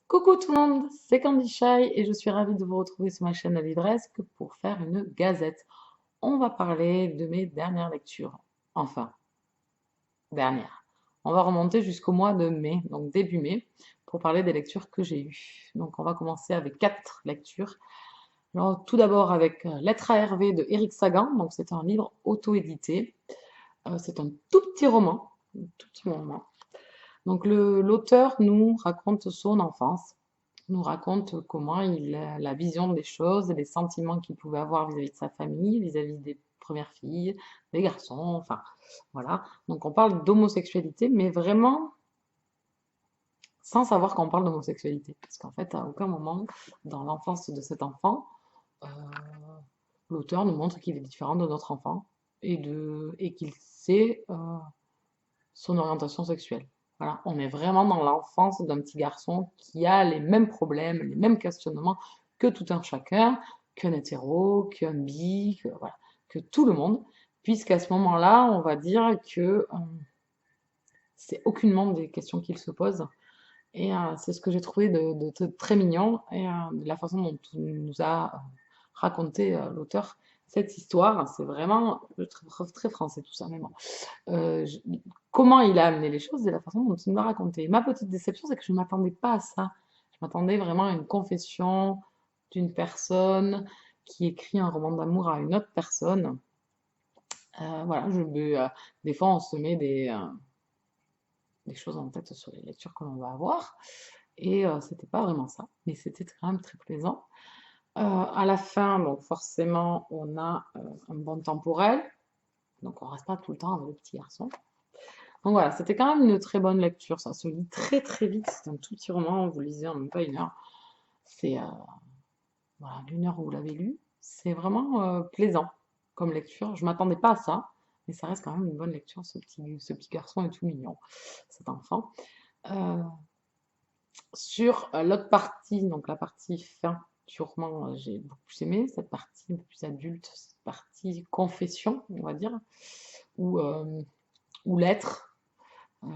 Coucou tout le monde, c'est Candy Shy et je suis ravie de vous retrouver sur ma chaîne à Livresque pour faire une gazette. On va parler de mes dernières lectures. Enfin, dernières. On va remonter jusqu'au mois de mai, donc début mai, pour parler des lectures que j'ai eues. Donc on va commencer avec 4 lectures. Alors, tout d'abord avec Lettre à Hervé de Éric Sagan, donc c'est un livre auto-édité. C'est un tout petit roman, un tout petit roman. Donc l'auteur nous raconte son enfance, nous raconte comment il a la vision des choses, les sentiments qu'il pouvait avoir vis-à-vis de sa famille, vis-à-vis des premières filles, des garçons, enfin voilà. Donc on parle d'homosexualité, mais vraiment sans savoir qu'on parle d'homosexualité, parce qu'en fait à aucun moment dans l'enfance de cet enfant, euh, l'auteur nous montre qu'il est différent de notre enfant et qu'il sait son orientation sexuelle. Voilà, on est vraiment dans l'enfance d'un petit garçon qui a les mêmes problèmes, les mêmes questionnements que tout un chacun, qu'un hétéro, qu'un bi, que, voilà, que tout le monde, puisqu'à ce moment-là, on va dire que c'est aucunement des questions qu'il se pose. Et c'est ce que j'ai trouvé de très mignon et de la façon dont il nous a raconté l'auteur cette histoire. C'est vraiment très français tout ça, mais bon. Euh, je- Comment il a amené les choses et la façon dont il me l'a raconté. Ma petite déception, c'est que je ne m'attendais pas à ça. Je m'attendais vraiment à une confession d'une personne qui écrit un roman d'amour à une autre personne. Voilà, des fois on se met des choses en tête sur les lectures que l'on va avoir. Et c'était pas vraiment ça, mais c'était quand même très plaisant. À la fin, donc forcément, on a un bon temporel, donc on reste pas tout le temps avec le petit garçon. Donc voilà, c'était quand même une très bonne lecture. Ça se lit très très vite. C'est un tout petit roman. Vous lisez en même pas une heure. C'est voilà, une heure où vous l'avez lu. C'est vraiment plaisant comme lecture. Je m'attendais pas à ça, mais ça reste quand même une bonne lecture. Ce petit garçon est tout mignon, cet enfant. Euh, sur l'autre partie, donc la partie fin du roman, j'ai beaucoup plus aimé cette partie un peu plus adulte, cette partie confession, on va dire, ou, euh, ou lettre.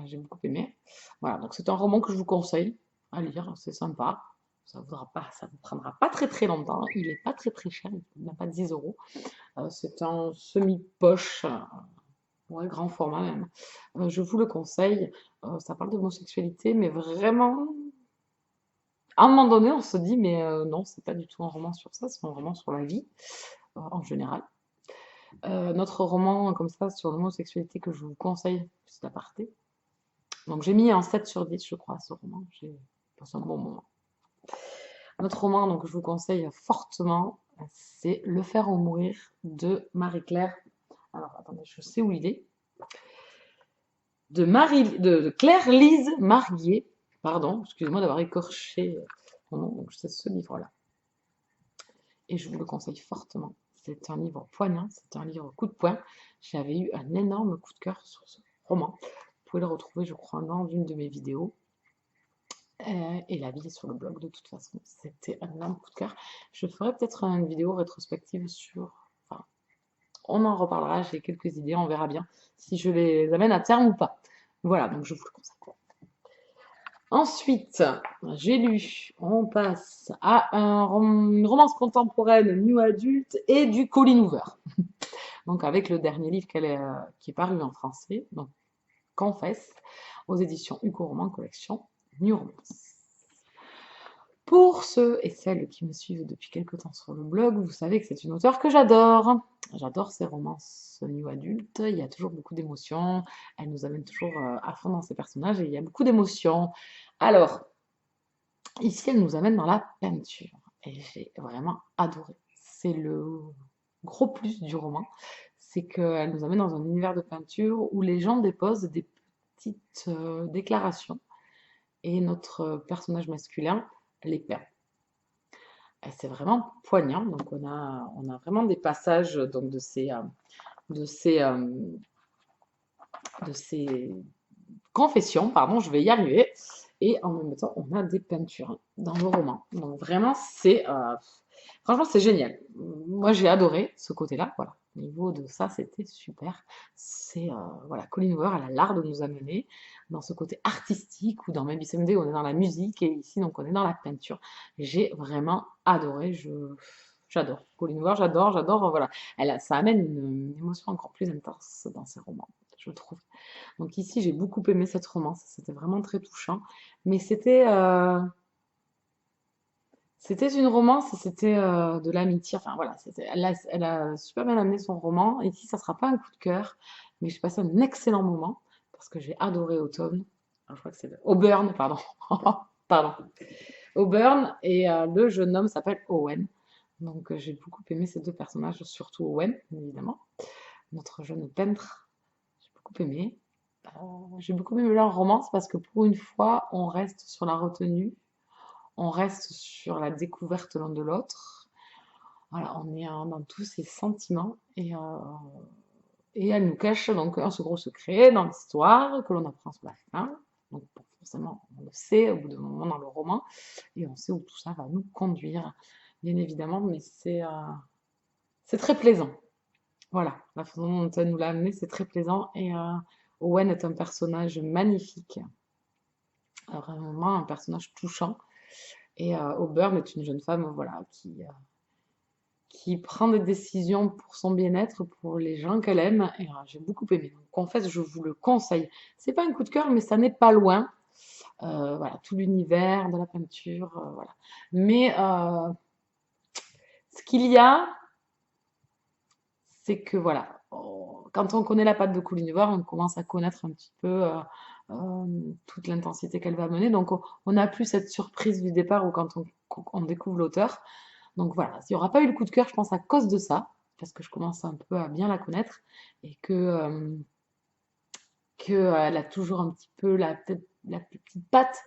J'ai beaucoup aimé. Voilà, donc c'est un roman que je vous conseille à lire, c'est sympa. Ça vous prendra pas très très longtemps. Il est pas très très cher, il n'a pas 10 euros. C'est un semi-poche, ouais, grand format même. Je vous le conseille. Ça parle d'homosexualité, mais vraiment, à un moment donné, on se dit, mais non, c'est pas du tout un roman sur ça, c'est un roman sur la vie en général. Notre roman comme ça sur l'homosexualité que je vous conseille, c'est aparté. Donc j'ai mis un 7 sur 10, je crois, à ce roman. J'ai passé un bon moment. Notre roman, donc je vous conseille fortement, c'est Le faire ou mourir de Marie-Claire. Alors attendez, je sais où il est. De Claire-Lise Marguier. Pardon, excusez-moi d'avoir écorché mon nom. Donc c'est ce livre-là. Et je vous le conseille fortement. C'est un livre poignant, c'est un livre coup de poing. J'avais eu un énorme coup de cœur sur ce roman. Vous pouvez le retrouver, je crois, dans une de mes vidéos. Et la vie est sur le blog de toute façon. C'était un énorme coup de cœur. Je ferai peut-être une vidéo rétrospective sur. Enfin, on en reparlera. J'ai quelques idées. On verra bien si je les amène à terme ou pas. Voilà, donc je vous le conseille. Ensuite, j'ai lu, on passe à une romance contemporaine new adulte et du Colin Hoover. Donc avec le dernier livre qui est paru en français, donc Confesse, aux éditions Hugo Roman Collection New Romance. Pour ceux et celles qui me suivent depuis quelque temps sur le blog, vous savez que c'est une auteure que j'adore. J'adore ses romances new adultes, il y a toujours beaucoup d'émotions, elle nous amène toujours à fond dans ses personnages et il y a beaucoup d'émotions. Alors, ici, elle nous amène dans la peinture et j'ai vraiment adoré. C'est le gros plus du roman, c'est qu'elle nous amène dans un univers de peinture où les gens déposent des petites déclarations et notre personnage masculin les peint. Et c'est vraiment poignant. Donc on a vraiment des passages donc, de ces, euh, de ces confessions, pardon, je vais y arriver. Et en même temps, on a des peintures dans le roman. Donc vraiment, Franchement, c'est génial. Moi, j'ai adoré ce côté-là. Voilà. Au niveau de ça, c'était super. C'est voilà, Colleen Hoover, elle a l'art de nous amener dans ce côté artistique ou dans Maybe Someday, on est dans la musique et ici, donc, on est dans la peinture. J'ai vraiment adoré. J'adore Colleen Hoover, j'adore. Voilà, ça amène une émotion encore plus intense dans ses romans, je trouve. Donc ici, j'ai beaucoup aimé cette romance. C'était vraiment très touchant. Mais c'était une romance, c'était de l'amitié. Enfin voilà, elle a super bien amené son roman. Ici, ça sera pas un coup de cœur, mais j'ai passé un excellent moment parce que j'ai adoré Autumn. Ah, je crois que c'est Auburn, pardon. Pardon. Auburn et le jeune homme s'appelle Owen. Donc j'ai beaucoup aimé ces deux personnages, surtout Owen, bien évidemment, notre jeune peintre. J'ai beaucoup aimé. J'ai beaucoup aimé leur romance parce que pour une fois, on reste sur la retenue, on reste sur la découverte l'un de l'autre. Voilà, on est dans tous ces sentiments et elle nous cache donc un ce gros secret dans l'histoire que l'on apprend sur la fin. Donc bon, forcément, on le sait au bout d'un moment dans le roman et on sait où tout ça va nous conduire, bien évidemment, mais c'est très plaisant. Voilà, la façon dont elle nous l'a amené, c'est très plaisant et Owen est un personnage magnifique, vraiment un personnage touchant. Et Auburn est une jeune femme, voilà, qui prend des décisions pour son bien-être, pour les gens qu'elle aime, et j'ai beaucoup aimé. Donc en fait, je vous le conseille. C'est pas un coup de cœur, mais ça n'est pas loin. Voilà, tout l'univers de la peinture, voilà. Mais ce qu'il y a, c'est que voilà, quand on connaît la patte de Coulinevar, on commence à connaître un petit peu toute l'intensité qu'elle va mener. Donc on n'a plus cette surprise du départ ou quand on découvre l'auteur. Donc voilà, s'il n'y aura pas eu le coup de cœur, je pense à cause de ça, parce que je commence un peu à bien la connaître et qu'elle a toujours un petit peu peut-être la petite patte.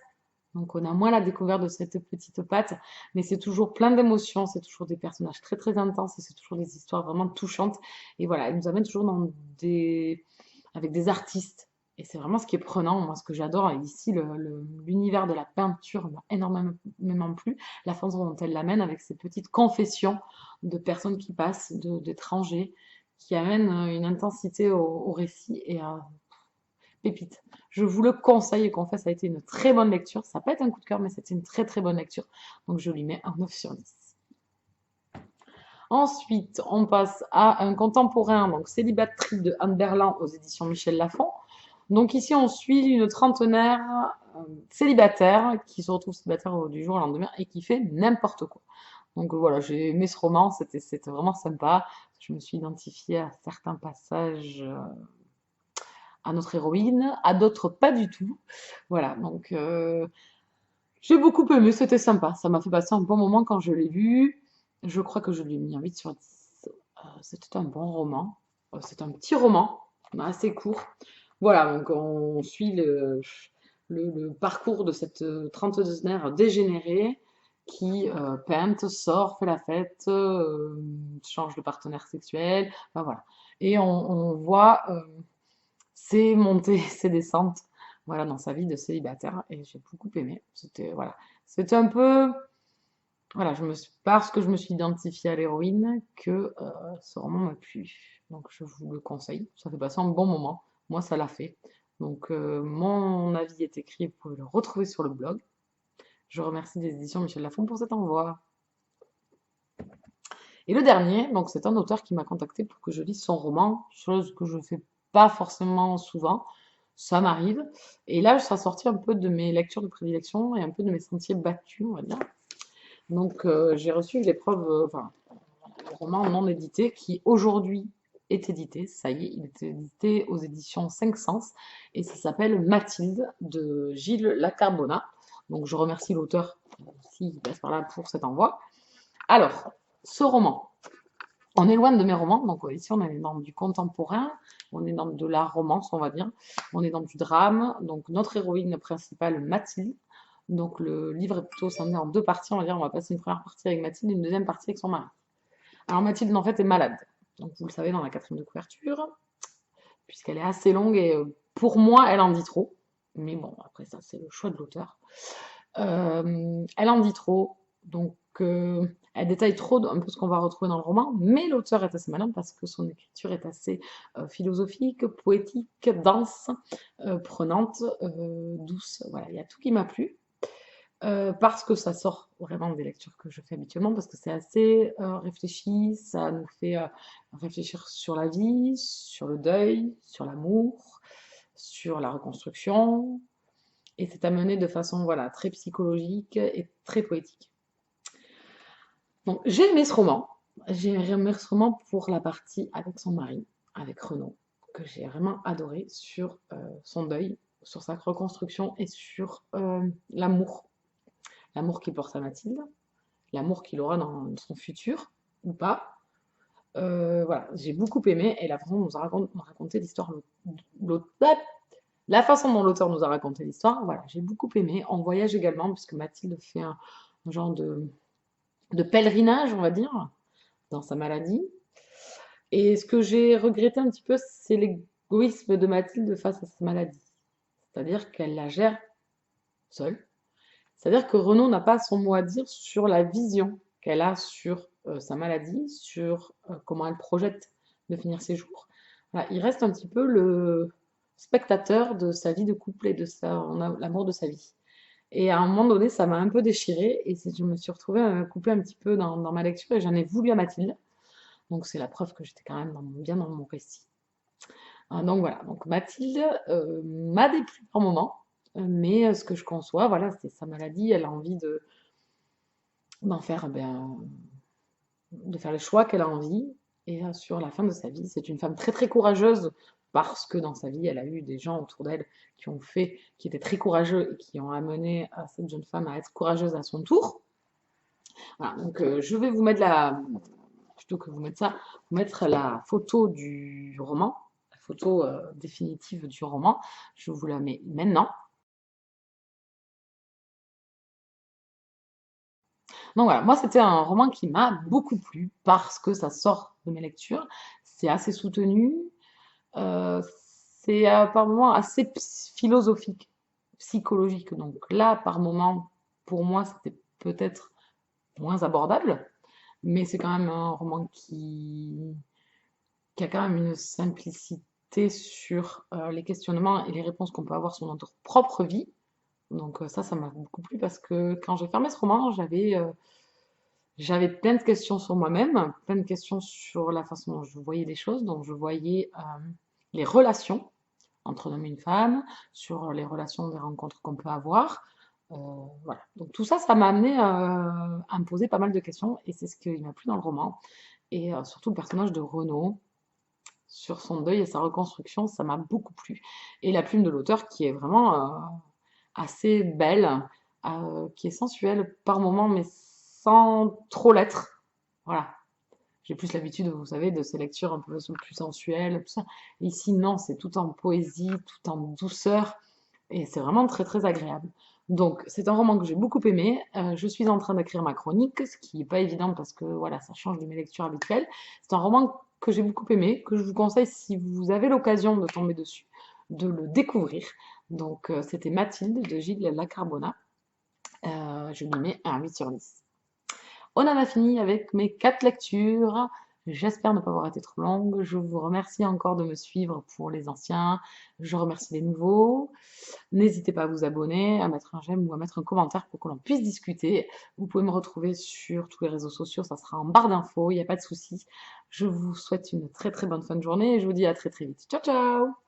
Donc on a moins la découverte de cette petite patte, mais c'est toujours plein d'émotions, c'est toujours des personnages très très intenses et c'est toujours des histoires vraiment touchantes. Et voilà, elle nous amène toujours avec des artistes. Et c'est vraiment ce qui est prenant, moi ce que j'adore. Et ici, l'univers de la peinture m'a énormément plu. La façon dont elle l'amène avec ces petites confessions de personnes qui passent, d'étrangers, qui amènent une intensité au récit. Et pépite. Je vous le conseille et confesse, ça a été une très bonne lecture. Ça n'a pas été un coup de cœur, mais c'était une très très bonne lecture. Donc je lui mets un 9 sur 10. Ensuite, on passe à un contemporain, donc Célibaterie de Anne Berland aux éditions Michel Lafon. Donc ici, on suit une trentenaire célibataire qui se retrouve célibataire du jour au lendemain et qui fait n'importe quoi. Donc voilà, j'ai aimé ce roman, c'était vraiment sympa. Je me suis identifiée à certains passages à notre héroïne, à d'autres pas du tout. Voilà, donc j'ai beaucoup aimé, c'était sympa. Ça m'a fait passer un bon moment quand je l'ai lu. Je crois que je lui ai mis un 8 sur 10. C'était un bon roman. C'est un petit roman, assez court. Voilà, donc on suit le parcours de cette trentenaire dégénérée qui peinte, sort, fait la fête, change de partenaire sexuel, enfin voilà. Et on voit ses montées, ses descentes, voilà, dans sa vie de célibataire, et j'ai beaucoup aimé. Voilà, c'était un peu, voilà, parce que je me suis identifiée à l'héroïne que ce roman m'a plu. Donc je vous le conseille, ça fait passer un bon moment. Moi, ça l'a fait. Donc mon avis est écrit, vous pouvez le retrouver sur le blog. Je remercie des éditions Michel Lafon pour cet envoi. Et le dernier, donc c'est un auteur qui m'a contacté pour que je lise son roman, chose que je fais pas forcément souvent, ça m'arrive. Et là, ça sorti un peu de mes lectures de prédilection et un peu de mes sentiers battus, on va dire. Donc j'ai reçu l'épreuve, enfin, le roman non édité qui aujourd'hui est édité, ça y est, il est édité aux éditions Cinq Sens et ça s'appelle Mathilde de Gilles Lacarbona. Donc je remercie l'auteur s'il passe par là pour cet envoi. Alors, ce roman, on est loin de mes romans, donc ici on est dans du contemporain, on est dans de la romance, on va dire, on est dans du drame, donc notre héroïne principale, Mathilde, donc le livre est plutôt scindé en deux parties, on va dire, on va passer une première partie avec Mathilde et une deuxième partie avec son mari. Alors Mathilde, en fait, est malade, donc vous le savez dans la quatrième de couverture, puisqu'elle est assez longue et pour moi, elle en dit trop, mais bon, après ça, c'est le choix de l'auteur. Elle en dit trop, donc Elle détaille trop un peu ce qu'on va retrouver dans le roman, mais l'auteur est assez malin parce que son écriture est assez philosophique, poétique, dense, prenante, douce. Voilà, il y a tout qui m'a plu. Parce que ça sort vraiment des lectures que je fais habituellement, parce que c'est assez réfléchi, ça nous fait réfléchir sur la vie, sur le deuil, sur l'amour, sur la reconstruction, et c'est amené de façon voilà, très psychologique et très poétique. Donc j'ai aimé ce roman, j'ai aimé ce roman pour la partie avec son mari, avec Renaud, que j'ai vraiment adoré sur son deuil, sur sa reconstruction et sur l'amour. L'amour qu'il porte à Mathilde, l'amour qu'il aura dans son futur, ou pas. Voilà, j'ai beaucoup aimé, et la façon dont nous a raconté l'histoire, la façon dont l'auteur nous a raconté l'histoire, voilà, j'ai beaucoup aimé. On voyage également, puisque Mathilde fait un genre de pèlerinage, on va dire, dans sa maladie. Et ce que j'ai regretté un petit peu, c'est l'égoïsme de Mathilde face à sa maladie. C'est-à-dire qu'elle la gère seule. C'est-à-dire que Renaud n'a pas son mot à dire sur la vision qu'elle a sur sa maladie, sur comment elle projette de finir ses jours. Voilà, il reste un petit peu le spectateur de sa vie de couple et de l'amour de sa vie. Et à un moment donné, ça m'a un peu déchirée et je me suis retrouvée coupée un petit peu dans ma lecture et j'en ai voulu à Mathilde. Donc c'est la preuve que j'étais quand même bien dans mon récit. Donc voilà, donc Mathilde m'a déplu par moment, mais ce que je conçois, voilà, c'est sa maladie, elle a envie d'en faire, de faire les choix qu'elle a envie, et sur la fin de sa vie, c'est une femme très très courageuse, parce que dans sa vie, elle a eu des gens autour d'elle qui étaient très courageux et qui ont amené cette jeune femme à être courageuse à son tour. Voilà, donc je vais vous mettre plutôt que vous mettre ça, vous mettre la photo du roman, la photo définitive du roman. Je vous la mets maintenant. Donc voilà, moi c'était un roman qui m'a beaucoup plu parce que ça sort de mes lectures. C'est assez soutenu, euh, c'est par moments assez philosophique, psychologique. Donc là, par moments, pour moi, c'était peut-être moins abordable, mais c'est quand même un roman qui a quand même une simplicité sur les questionnements et les réponses qu'on peut avoir sur notre propre vie. Donc ça m'a beaucoup plu parce que quand j'ai fermé ce roman, j'avais plein de questions sur moi-même, plein de questions sur la façon dont je voyais les choses, dont je voyais les relations entre un homme et une femme, sur les relations des rencontres qu'on peut avoir. Voilà. Donc tout ça, ça m'a amené à me poser pas mal de questions et c'est ce qui m'a plu dans le roman. Et surtout le personnage de Renaud, sur son deuil et sa reconstruction, ça m'a beaucoup plu. Et la plume de l'auteur qui est vraiment assez belle, qui est sensuelle par moments, mais sans trop l'être. Voilà. J'ai plus l'habitude, vous savez, de ces lectures un peu plus sensuelles, tout ça. Et ici, non, c'est tout en poésie, tout en douceur, et c'est vraiment très très agréable. Donc, c'est un roman que j'ai beaucoup aimé. Je suis en train d'écrire ma chronique, ce qui n'est pas évident parce que voilà, ça change de mes lectures habituelles. C'est un roman que j'ai beaucoup aimé, que je vous conseille si vous avez l'occasion de tomber dessus, de le découvrir. Donc, c'était Mathilde de Gilles Lacarbona. Je lui mets un 8 sur 10. On en a fini avec mes 4 lectures. J'espère ne pas avoir été trop longue. Je vous remercie encore de me suivre pour les anciens. Je remercie les nouveaux. N'hésitez pas à vous abonner, à mettre un j'aime ou à mettre un commentaire pour que l'on puisse discuter. Vous pouvez me retrouver sur tous les réseaux sociaux, ça sera en barre d'infos, il n'y a pas de souci. Je vous souhaite une très très bonne fin de journée et je vous dis à très très vite. Ciao ciao!